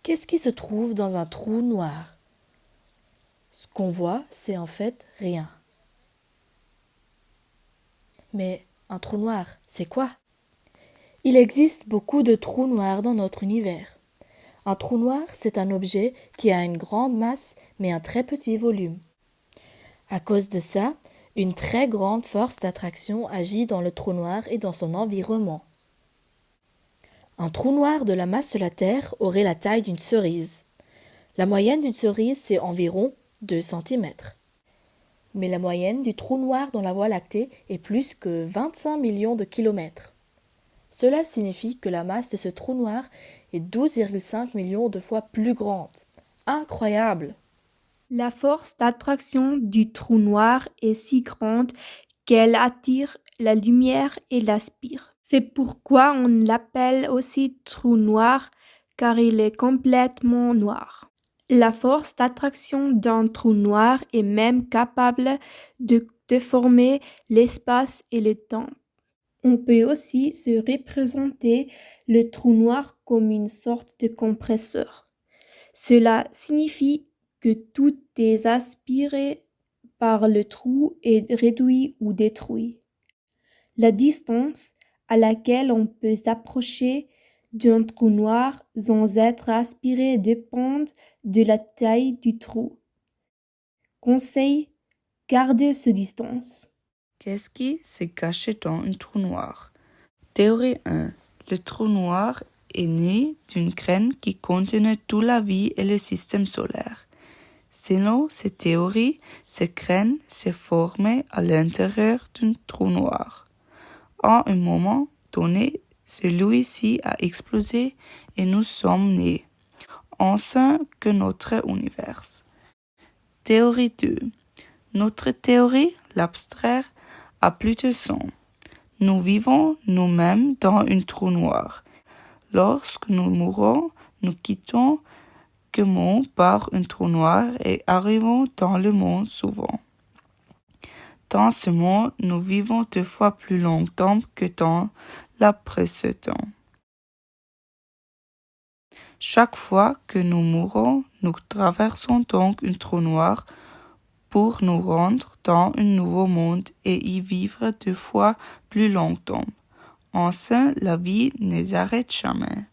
Qu'est-ce qui se trouve dans un trou noir? Ce qu'on voit, c'est en fait rien. Mais un trou noir, c'est quoi? Il existe beaucoup de trous noirs dans notre univers. Un trou noir, c'est un objet qui a une grande masse mais un très petit volume. À cause de ça, une très grande force d'attraction agit dans le trou noir et dans son environnement. Un trou noir de la masse de la Terre aurait la taille d'une cerise. La moyenne d'une cerise, c'est environ 2 cm. Mais la moyenne du trou noir dans la Voie lactée est plus que 25 millions de kilomètres. Cela signifie que la masse de ce trou noir est 12,5 millions de fois plus grande. Incroyable! La force d'attraction du trou noir est si grande qu'elle attire la lumière et l'aspire. C'est pourquoi on l'appelle aussi trou noir, car il est complètement noir. La force d'attraction d'un trou noir est même capable de déformer l'espace et le temps. On peut aussi se représenter le trou noir comme une sorte de compresseur. Cela signifie que tout est aspiré par le trou est réduit ou détruit. La distance à laquelle on peut s'approcher d'un trou noir sans être aspiré dépend de la taille du trou. Conseil, gardez cette distance. Qu'est-ce qui se cache dans un trou noir? Théorie 1. Le trou noir est né d'une graine qui contenait toute la vie et le système solaire. Selon cette théorie, cette graine s'est formée à l'intérieur d'un trou noir. À un moment donné, celui-ci a explosé et nous sommes nés, ainsi que notre univers. Théorie 2. Notre théorie, l'abstrait, a plus de sens. Nous vivons nous-mêmes dans un trou noir. Lorsque nous mourons, nous quittons le monde par un trou noir et arrivons dans le monde souvent. Dans ce monde, nous vivons 2 fois plus longtemps que dans la précédente. Chaque fois que nous mourons, nous traversons donc un trou noir pour nous rendre dans un nouveau monde et y vivre 2 fois plus longtemps. Ainsi, la vie ne s'arrête jamais.